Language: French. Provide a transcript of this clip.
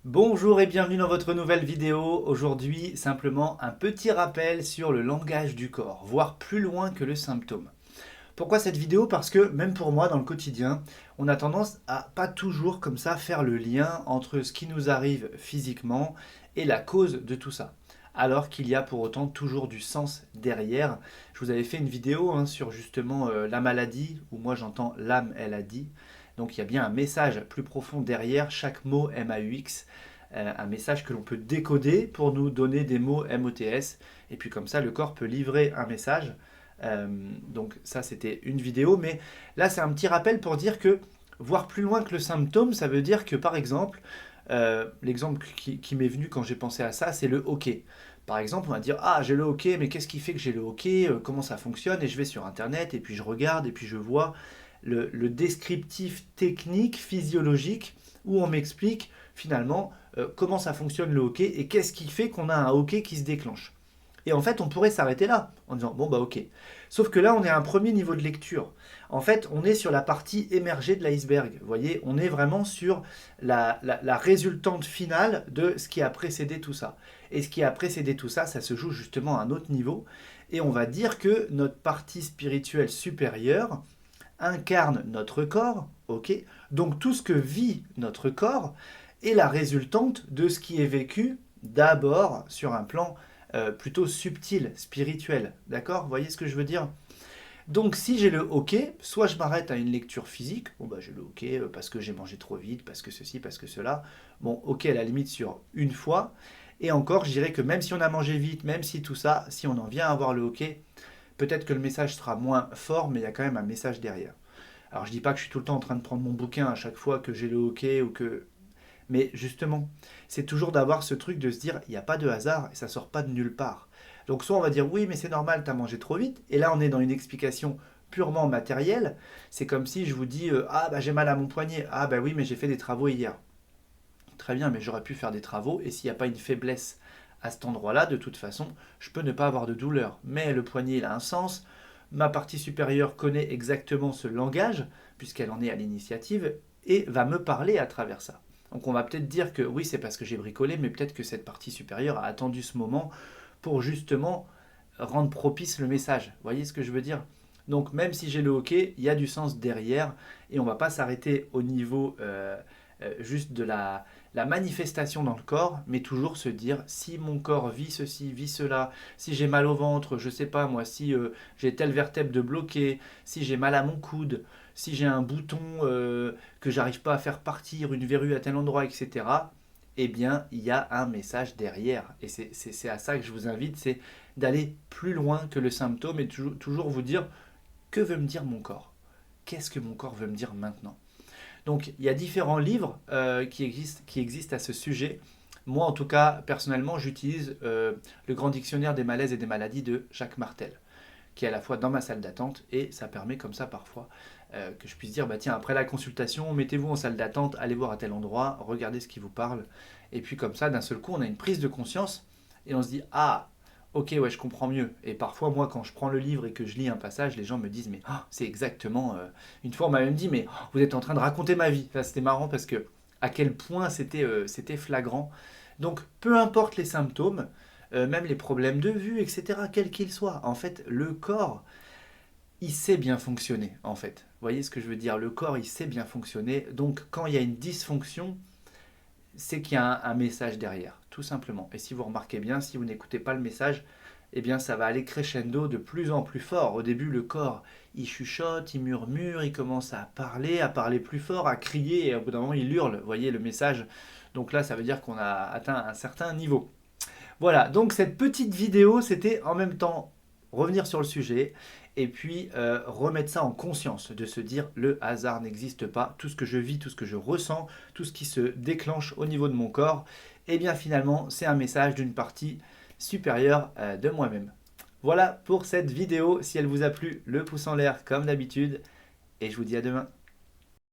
Bonjour et bienvenue dans votre nouvelle vidéo. Aujourd'hui, simplement un petit rappel sur le langage du corps, voire plus loin que le symptôme. Pourquoi cette vidéo? Parce que même pour moi, dans le quotidien, on a tendance à pas toujours comme ça faire le lien entre ce qui nous arrive physiquement et la cause de tout ça. Alors qu'il y a pour autant toujours du sens derrière. Je vous avais fait une vidéo sur justement la maladie, où moi j'entends l'âme, elle a dit. Donc il y a bien un message plus profond derrière chaque mot MAUX, un message que l'on peut décoder pour nous donner des mots MOTS. Et puis comme ça, le corps peut livrer un message. Euh, donc ça, c'était une vidéo. Mais là, c'est un petit rappel pour dire que voir plus loin que le symptôme, ça veut dire que par exemple, l'exemple qui m'est venu quand j'ai pensé à ça, c'est le hockey. Par exemple, on va dire, ah, j'ai le hockey, mais qu'est-ce qui fait que j'ai le hockey? Comment ça fonctionne? Et je vais sur Internet, et puis je regarde, et puis je vois le descriptif technique, physiologique, où on m'explique finalement comment ça fonctionne le hockey, et qu'est-ce qui fait qu'on a un hockey qui se déclenche. Et en fait, on pourrait s'arrêter là, en disant, bon bah ok. Sauf que là, on est à un premier niveau de lecture. En fait, on est sur la partie émergée de l'iceberg. Vous voyez, on est vraiment sur la résultante finale de ce qui a précédé tout ça. Et ce qui a précédé tout ça, ça se joue justement à un autre niveau. Et on va dire que notre partie spirituelle supérieure incarne notre corps, ok. Donc tout ce que vit notre corps est la résultante de ce qui est vécu d'abord sur un plan plutôt subtil, spirituel. D'accord? Vous voyez ce que je veux dire? Donc si j'ai le hockey, soit je m'arrête à une lecture physique, bon bah j'ai le hockey parce que j'ai mangé trop vite, parce que ceci, parce que cela. Bon, ok, à la limite sur une fois. Et encore, je dirais que même si on a mangé vite, même si tout ça, si on en vient à avoir le hockey, peut-être que le message sera moins fort, mais il y a quand même un message derrière. Alors je dis pas que je suis tout le temps en train de prendre mon bouquin à chaque fois que j'ai le hockey ou que... Mais justement, c'est toujours d'avoir ce truc de se dire, il n'y a pas de hasard et ça sort pas de nulle part. Donc soit on va dire, oui mais c'est normal, t'as mangé trop vite. Et là on est dans une explication purement matérielle. C'est comme si je vous dis, ah bah j'ai mal à mon poignet. Ah bah oui mais j'ai fait des travaux hier. Très bien, mais j'aurais pu faire des travaux et s'il n'y a pas une faiblesse à cet endroit-là, de toute façon, je peux ne pas avoir de douleur. Mais le poignet, il a un sens. Ma partie supérieure connaît exactement ce langage, puisqu'elle en est à l'initiative, et va me parler à travers ça. Donc on va peut-être dire que oui, c'est parce que j'ai bricolé, mais peut-être que cette partie supérieure a attendu ce moment pour justement rendre propice le message. Vous voyez ce que je veux dire? Donc même si j'ai le hockey, il y a du sens derrière, et on ne va pas s'arrêter au niveau juste de la manifestation dans le corps, mais toujours se dire si mon corps vit ceci, vit cela, si j'ai mal au ventre, je sais pas moi, si j'ai telle vertèbre de bloquée, si j'ai mal à mon coude, si j'ai un bouton que j'arrive pas à faire partir, une verrue à tel endroit, etc. Eh bien, il y a un message derrière. Et c'est à ça que je vous invite, c'est d'aller plus loin que le symptôme et toujours vous dire que veut me dire mon corps? Qu'est-ce que mon corps veut me dire maintenant? Donc il y a différents livres qui existent à ce sujet. Moi en tout cas, personnellement, j'utilise le grand dictionnaire des malaises et des maladies de Jacques Martel, qui est à la fois dans ma salle d'attente et ça permet comme ça parfois que je puisse dire, bah tiens, après la consultation, mettez-vous en salle d'attente, allez voir à tel endroit, regardez ce qui vous parle. Et puis comme ça, d'un seul coup, on a une prise de conscience et on se dit, ah, ok, ouais, je comprends mieux. Et parfois, moi, quand je prends le livre et que je lis un passage, les gens me disent, mais ah, c'est exactement... Une fois, on m'a même dit, mais oh, vous êtes en train de raconter ma vie. C'était marrant parce que à quel point c'était flagrant. Donc, peu importe les symptômes, même les problèmes de vue, etc., quels qu'ils soient, en fait, le corps, il sait bien fonctionner, en fait. Vous voyez ce que je veux dire? Le corps, il sait bien fonctionner. Donc, quand il y a une dysfonction, c'est qu'il y a un message derrière, tout simplement. Et si vous remarquez bien, si vous n'écoutez pas le message, eh bien ça va aller crescendo de plus en plus fort. Au début, le corps, il chuchote, il murmure, il commence à parler plus fort, à crier, et au bout d'un moment, il hurle. Vous voyez le message? Donc là, ça veut dire qu'on a atteint un certain niveau. Voilà, donc cette petite vidéo, c'était en même temps revenir sur le sujet et puis remettre ça en conscience, de se dire le hasard n'existe pas, tout ce que je vis, tout ce que je ressens, tout ce qui se déclenche au niveau de mon corps, et bien finalement c'est un message d'une partie supérieure de moi-même. Voilà pour cette vidéo, si elle vous a plu, le pouce en l'air comme d'habitude, et je vous dis à demain.